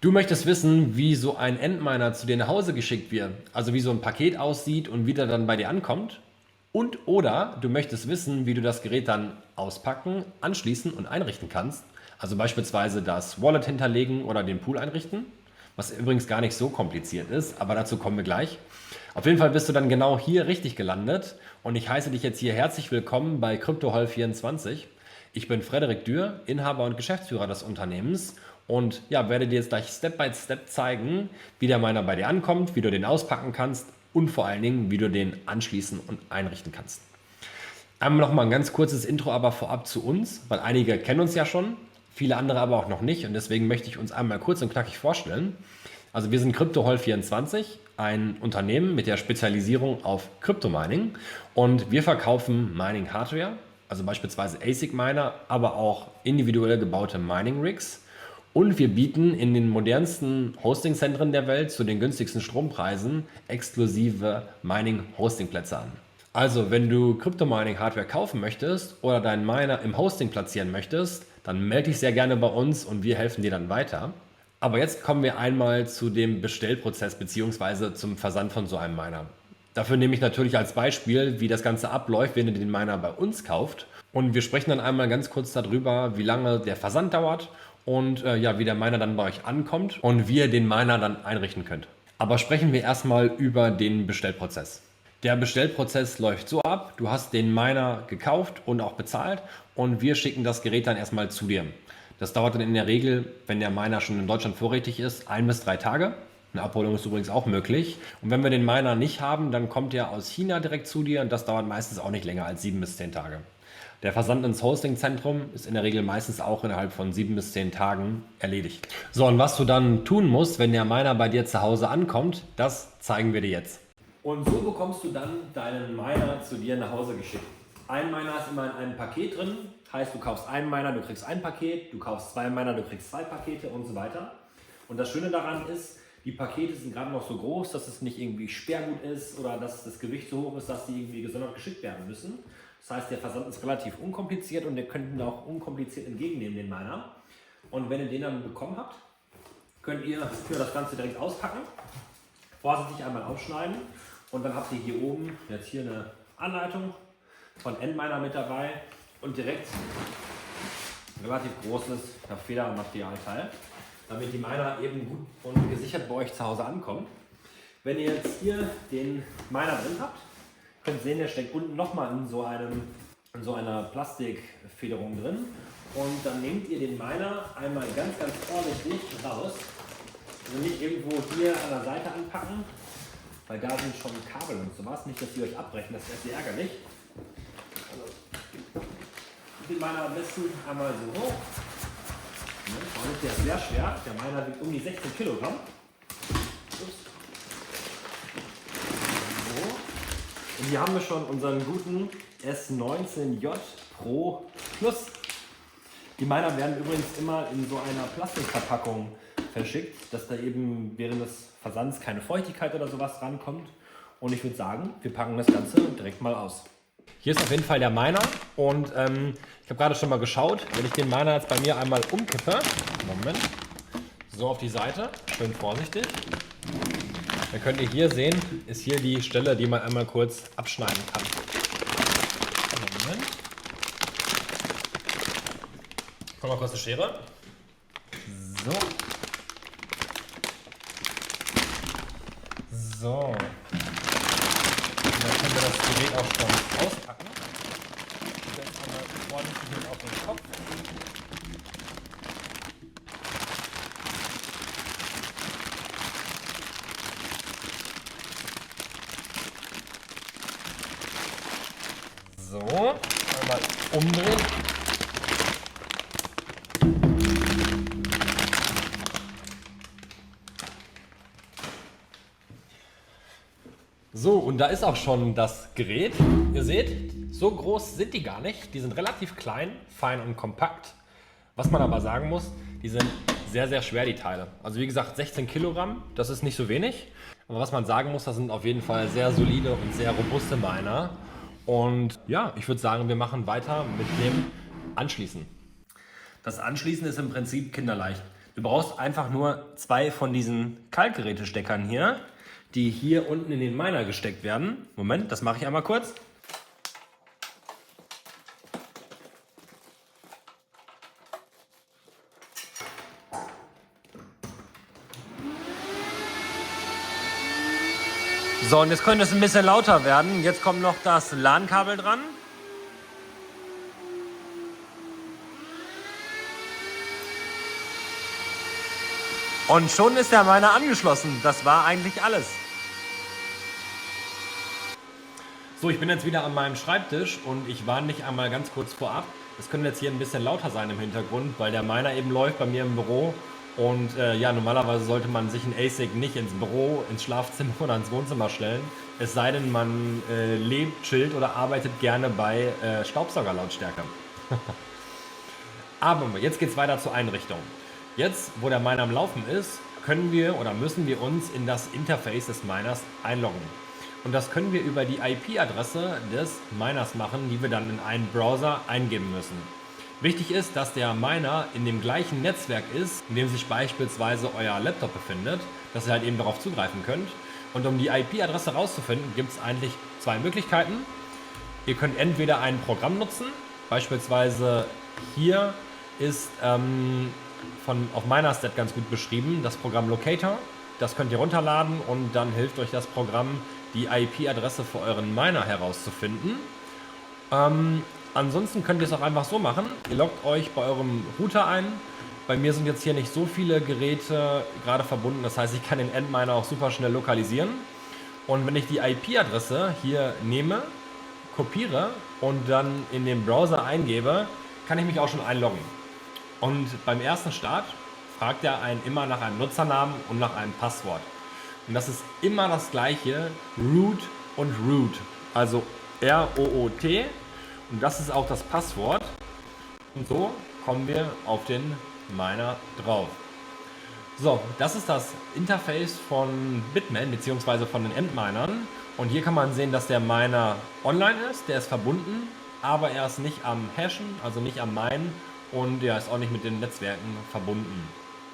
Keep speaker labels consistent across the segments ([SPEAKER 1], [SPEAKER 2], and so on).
[SPEAKER 1] Du möchtest wissen, wie so ein Endminer zu dir nach Hause geschickt wird, also wie so ein Paket aussieht und wie der dann bei dir ankommt. Und oder du möchtest wissen, wie du das Gerät dann auspacken, anschließen und einrichten kannst. Also beispielsweise das Wallet hinterlegen oder den Pool einrichten, was übrigens gar nicht so kompliziert ist, aber dazu kommen wir gleich. Auf jeden Fall bist du dann genau hier richtig gelandet und ich heiße dich jetzt hier herzlich willkommen bei CryptoHoll24. Ich bin Frederik Dürr, Inhaber und Geschäftsführer des Unternehmens und ja, werde dir jetzt gleich Step by Step zeigen, wie der Miner bei dir ankommt, wie du den auspacken kannst und vor allen Dingen, wie du den anschließen und einrichten kannst. Einmal noch mal ein ganz kurzes Intro aber vorab zu uns, weil einige kennen uns ja schon, viele andere aber auch noch nicht und deswegen möchte ich uns einmal kurz und knackig vorstellen. Also wir sind CryptoHoll24, ein Unternehmen mit der Spezialisierung auf Kryptomining und wir verkaufen Mining-Hardware, also beispielsweise ASIC-Miner, aber auch individuell gebaute Mining-Rigs. Und wir bieten in den modernsten Hosting-Zentren der Welt zu den günstigsten Strompreisen exklusive Mining-Hosting-Plätze an. Also, wenn du Kryptomining-Hardware kaufen möchtest oder deinen Miner im Hosting platzieren möchtest, dann melde dich sehr gerne bei uns und wir helfen dir dann weiter. Aber jetzt kommen wir einmal zu dem Bestellprozess bzw. zum Versand von so einem Miner. Dafür nehme ich natürlich als Beispiel, wie das Ganze abläuft, wenn ihr den Miner bei uns kauft. Und wir sprechen dann einmal ganz kurz darüber, wie lange der Versand dauert und ja, wie der Miner dann bei euch ankommt und wie ihr den Miner dann einrichten könnt. Aber sprechen wir erstmal über den Bestellprozess. Der Bestellprozess läuft so ab, du hast den Miner gekauft und auch bezahlt und wir schicken das Gerät dann erstmal zu dir. Das dauert dann in der Regel, wenn der Miner schon in Deutschland vorrätig ist, 1 bis 3 Tage. Eine Abholung ist übrigens auch möglich. Und wenn wir den Miner nicht haben, dann kommt er aus China direkt zu dir und das dauert meistens auch nicht länger als 7 bis 10 Tage. Der Versand ins Hostingzentrum ist in der Regel meistens auch innerhalb von 7 bis 10 Tagen erledigt. So, und was du dann tun musst, wenn der Miner bei dir zu Hause ankommt, das zeigen wir dir jetzt. Und so bekommst du dann deinen Miner zu dir nach Hause geschickt. Ein Miner ist immer in einem Paket drin, heißt du kaufst einen Miner, du kriegst ein Paket, du kaufst 2 Miner, du kriegst 2 Pakete und so weiter. Und das Schöne daran ist, die Pakete sind gerade noch so groß, dass es nicht irgendwie Sperrgut ist oder dass das Gewicht so hoch ist, dass die irgendwie gesondert geschickt werden müssen. Das heißt, der Versand ist relativ unkompliziert und ihr könnt ihn auch unkompliziert entgegennehmen, den Miner. Und wenn ihr den dann bekommen habt, könnt ihr für das Ganze direkt auspacken, vorsichtig einmal aufschneiden und dann habt ihr hier oben jetzt hier eine Anleitung von Endminer mit dabei und direkt ein relativ großes Federmaterialteil, damit die Miner eben gut und gesichert bei euch zu Hause ankommen. Wenn ihr jetzt hier den Miner drin habt, könnt ihr sehen, der steckt unten nochmal in so einer Plastikfederung drin und dann nehmt ihr den Miner einmal ganz, ganz vorsichtig raus. Also nicht irgendwo hier an der Seite anpacken, weil da sind schon Kabel und sowas, nicht, dass die euch abbrechen, das ist sehr ärgerlich. Also, den Miner am besten einmal so hoch. Der ist sehr schwer, der Miner wiegt um die 16 Kilogramm. Ups. So. Und hier haben wir schon unseren guten S19J Pro Plus. Die Miner werden übrigens immer in so einer Plastikverpackung verschickt, dass da eben während des Versands keine Feuchtigkeit oder sowas rankommt. Und ich würde sagen, wir packen das Ganze direkt mal aus. Hier ist auf jeden Fall der Miner und ich habe gerade schon mal geschaut, wenn ich den Miner jetzt bei mir einmal umkippe, Moment, so auf die Seite, schön vorsichtig, dann könnt ihr hier sehen, ist hier die Stelle, die man einmal kurz abschneiden kann. Moment. Ich mal kurz eine Schere. So. So. Und dann können wir das Gerät auch schon auspacken. Ich setze einmal vorsichtig auf den Kopf. So, einmal umdrehen. So, und da ist auch schon das Gerät. Ihr seht, so groß sind die gar nicht. Die sind relativ klein, fein und kompakt. Was man aber sagen muss, die sind sehr, sehr schwer, die Teile. Also wie gesagt, 16 Kilogramm, das ist nicht so wenig. Aber was man sagen muss, das sind auf jeden Fall sehr solide und sehr robuste Miner. Und ja, ich würde sagen, wir machen weiter mit dem Anschließen. Das Anschließen ist im Prinzip kinderleicht. Du brauchst einfach nur 2 von diesen Kaltgerätesteckern hier, die hier unten in den Miner gesteckt werden. Moment, das mache ich einmal kurz. So, und jetzt könnte es ein bisschen lauter werden. Jetzt kommt noch das LAN-Kabel dran. Und schon ist der Miner angeschlossen. Das war eigentlich alles. So, ich bin jetzt wieder an meinem Schreibtisch und ich warne dich einmal ganz kurz vorab. Es könnte jetzt hier ein bisschen lauter sein im Hintergrund, weil der Miner eben läuft bei mir im Büro. Und ja, normalerweise sollte man sich ein ASIC nicht ins Büro, ins Schlafzimmer oder ins Wohnzimmer stellen. Es sei denn, man lebt, chillt oder arbeitet gerne bei Staubsaugerlautstärke. Aber jetzt geht es weiter zur Einrichtung. Jetzt, wo der Miner am Laufen ist, können wir oder müssen wir uns in das Interface des Miners einloggen. Und das können wir über die IP-Adresse des Miners machen, die wir dann in einen Browser eingeben müssen. Wichtig ist, dass der Miner in dem gleichen Netzwerk ist, in dem sich beispielsweise euer Laptop befindet, dass ihr halt eben darauf zugreifen könnt. Und um die IP-Adresse rauszufinden, gibt es eigentlich 2 Möglichkeiten. Ihr könnt entweder ein Programm nutzen, beispielsweise hier ist auf Minerstat ganz gut beschrieben, das Programm Locator. Das könnt ihr runterladen und dann hilft euch das Programm, die IP-Adresse für euren Miner herauszufinden. Ansonsten könnt ihr es auch einfach so machen. Ihr loggt euch bei eurem Router ein. Bei mir sind jetzt hier nicht so viele Geräte gerade verbunden. Das heißt, ich kann den Endminer auch super schnell lokalisieren. Und wenn ich die IP-Adresse hier nehme, kopiere und dann in den Browser eingebe, kann ich mich auch schon einloggen. Und beim ersten Start fragt er einen immer nach einem Nutzernamen und nach einem Passwort. Und das ist immer das gleiche, root und root, also R-O-O-T. Und das ist auch das Passwort. Und so kommen wir auf den Miner drauf. So, das ist das Interface von Bitmain bzw. von den Endminern. Und hier kann man sehen, dass der Miner online ist, der ist verbunden, aber er ist nicht am Hashen, also nicht am Minen und er ist auch nicht mit den Netzwerken verbunden.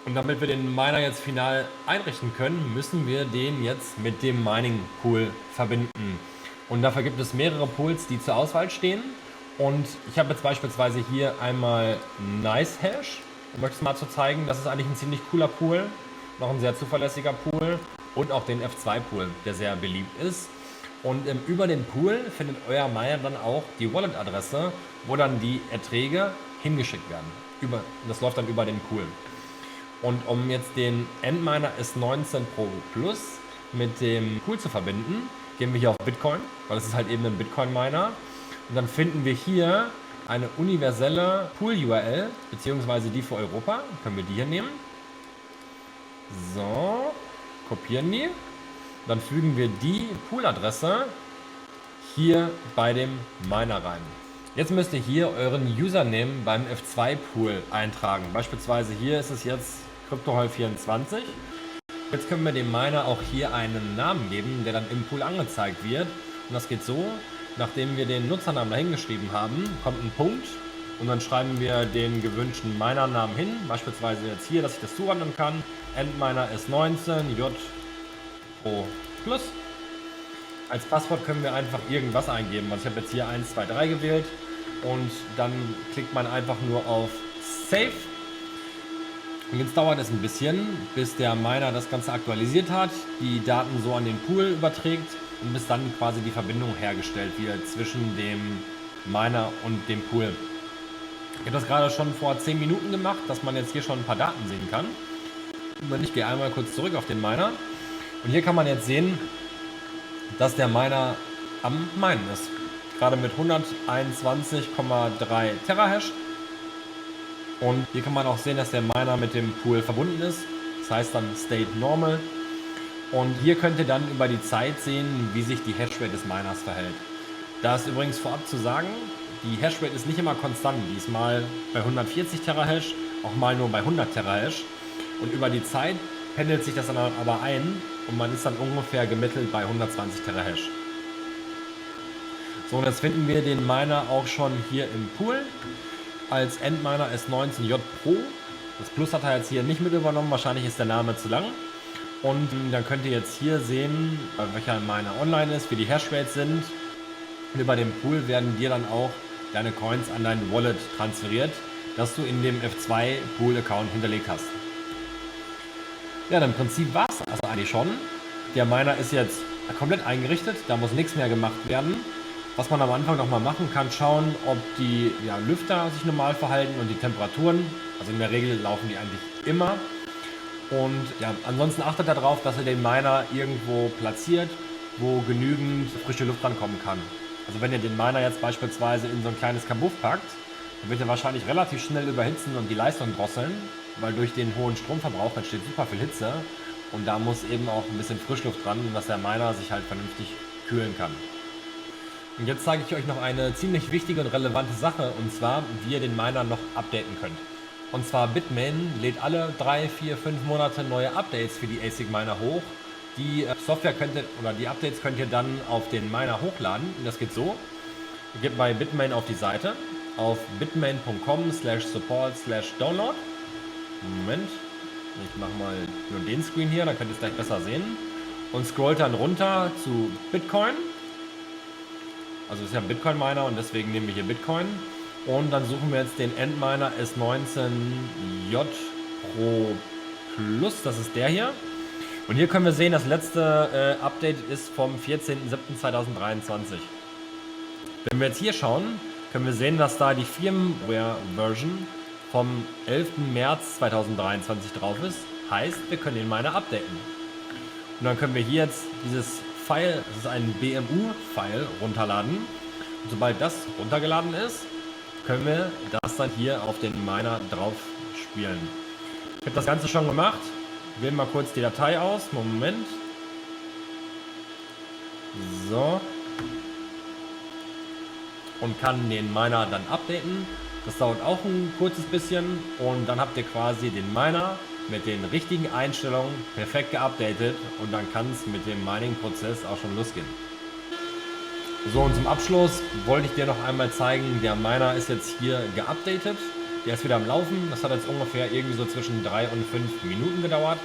[SPEAKER 1] Und damit wir den Miner jetzt final einrichten können, müssen wir den jetzt mit dem Mining Pool verbinden. Und dafür gibt es mehrere Pools, die zur Auswahl stehen. Und ich habe jetzt beispielsweise hier einmal NiceHash, um euch das mal zu zeigen. Das ist eigentlich ein ziemlich cooler Pool, noch ein sehr zuverlässiger Pool. Und auch den F2-Pool, der sehr beliebt ist. Und über den Pool findet euer Miner dann auch die Wallet-Adresse, wo dann die Erträge hingeschickt werden. Das läuft dann über den Pool. Und um jetzt den Endminer S19 Pro Plus mit dem Pool zu verbinden, gehen wir hier auf Bitcoin, weil es ist halt eben ein Bitcoin-Miner. Und dann finden wir hier eine universelle Pool-URL, beziehungsweise die für Europa. Können wir die hier nehmen. So, kopieren die. Dann fügen wir die Pool-Adresse hier bei dem Miner rein. Jetzt müsst ihr hier euren Username beim F2-Pool eintragen. Beispielsweise hier ist es jetzt CryptoHoll24. Jetzt können wir dem Miner auch hier einen Namen geben, der dann im Pool angezeigt wird. Und das geht so, nachdem wir den Nutzernamen dahingeschrieben haben, kommt ein Punkt und dann schreiben wir den gewünschten Miner-Namen hin. Beispielsweise jetzt hier, dass ich das zuordnen kann. Endminer S19 J Pro Plus. Als Passwort können wir einfach irgendwas eingeben. Also ich habe jetzt hier 1, 2, 3 gewählt und dann klickt man einfach nur auf Save. Und jetzt dauert es ein bisschen, bis der Miner das Ganze aktualisiert hat, die Daten so an den Pool überträgt und bis dann quasi die Verbindung hergestellt wird zwischen dem Miner und dem Pool. Ich habe das gerade schon vor 10 Minuten gemacht, dass man jetzt hier schon ein paar Daten sehen kann. Und ich gehe einmal kurz zurück auf den Miner. Und hier kann man jetzt sehen, dass der Miner am Minen ist. Gerade mit 121,3 Terahash. Und hier kann man auch sehen, dass der Miner mit dem Pool verbunden ist. Das heißt dann State Normal. Und hier könnt ihr dann über die Zeit sehen, wie sich die Hashrate des Miners verhält. Da ist übrigens vorab zu sagen, die Hashrate ist nicht immer konstant. Die ist mal bei 140 Terahash, auch mal nur bei 100 Terahash. Und über die Zeit pendelt sich das dann aber ein und man ist dann ungefähr gemittelt bei 120 Terahash. So, und jetzt finden wir den Miner auch schon hier im Pool als Endminer S19J Pro. Das Plus hat er jetzt hier nicht mit übernommen, wahrscheinlich ist der Name zu lang. Und dann könnt ihr jetzt hier sehen, welcher Miner online ist, wie die Hashrates sind. Und über den Pool werden dir dann auch deine Coins an dein Wallet transferiert, das du in dem F2 Pool Account hinterlegt hast. Ja, dann im Prinzip war es also eigentlich schon. Der Miner ist jetzt komplett eingerichtet, da muss nichts mehr gemacht werden. Was man am Anfang nochmal machen kann, schauen, ob die Lüfter sich normal verhalten und die Temperaturen. Also in der Regel laufen die eigentlich immer. Und ja, ansonsten achtet darauf, dass ihr den Miner irgendwo platziert, wo genügend frische Luft rankommen kann. Also wenn ihr den Miner jetzt beispielsweise in so ein kleines Kabuff packt, dann wird er wahrscheinlich relativ schnell überhitzen und die Leistung drosseln, weil durch den hohen Stromverbrauch entsteht super viel Hitze und da muss eben auch ein bisschen Frischluft dran, dass der Miner sich halt vernünftig kühlen kann. Und jetzt zeige ich euch noch eine ziemlich wichtige und relevante Sache, und zwar, wie ihr den Miner noch updaten könnt. Und zwar Bitmain lädt alle 3, 4, 5 Monate neue Updates für die ASIC Miner hoch. Die Software könnt ihr, oder die Updates könnt ihr dann auf den Miner hochladen. Und das geht so. Ihr geht bei Bitmain auf die Seite, auf bitmain.com/support/download. Moment, ich mache mal nur den Screen hier, dann könnt ihr es gleich besser sehen. Und scrollt dann runter zu Bitcoin. Also es ist ja ein Bitcoin-Miner und deswegen nehmen wir hier Bitcoin. Und dann suchen wir jetzt den Endminer S19J Pro Plus, das ist der hier. Und hier können wir sehen, das letzte Update ist vom 14.07.2023. Wenn wir jetzt hier schauen, können wir sehen, dass da die Firmware-Version vom 11. März 2023 drauf ist. Heißt, wir können den Miner updaten. Und dann können wir hier jetzt dieses File, das ist ein BMU-File, runterladen. Und sobald das runtergeladen ist, können wir das dann hier auf den Miner drauf spielen. Ich habe das Ganze schon gemacht. Wählen mal kurz die Datei aus. Moment. So. Und kann den Miner dann updaten. Das dauert auch ein kurzes bisschen. Und dann habt ihr quasi den Miner mit den richtigen Einstellungen perfekt geupdatet. Und dann kann es mit dem Mining-Prozess auch schon losgehen. So, und zum Abschluss wollte ich dir noch einmal zeigen, der Miner ist jetzt hier geupdatet. Der ist wieder am Laufen. Das hat jetzt ungefähr irgendwie so zwischen 3 und 5 Minuten gedauert.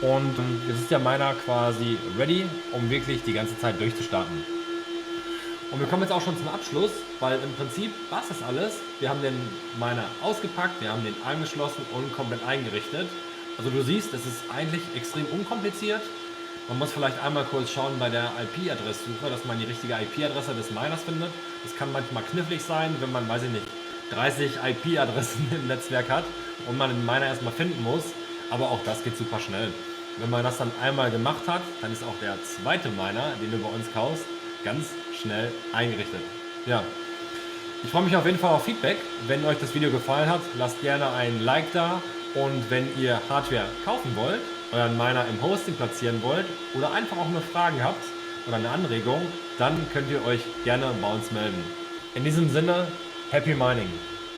[SPEAKER 1] Und jetzt ist der Miner quasi ready, um wirklich die ganze Zeit durchzustarten. Und wir kommen jetzt auch schon zum Abschluss, weil im Prinzip war es das alles. Wir haben den Miner ausgepackt, wir haben den angeschlossen und komplett eingerichtet. Also du siehst, es ist eigentlich extrem unkompliziert. Man muss vielleicht einmal kurz schauen bei der IP-Adresssuche, dass man die richtige IP-Adresse des Miners findet. Das kann manchmal knifflig sein, wenn man, weiß ich nicht, 30 IP-Adressen im Netzwerk hat und man den Miner erstmal finden muss. Aber auch das geht super schnell. Wenn man das dann einmal gemacht hat, dann ist auch der zweite Miner, den du bei uns kaufst, ganz schnell eingerichtet. Ja, ich freue mich auf jeden Fall auf Feedback. Wenn euch das Video gefallen hat, lasst gerne ein Like da. Und wenn ihr Hardware kaufen wollt, euren Miner im Hosting platzieren wollt oder einfach auch nur Fragen habt oder eine Anregung, dann könnt ihr euch gerne bei uns melden. In diesem Sinne, Happy Mining!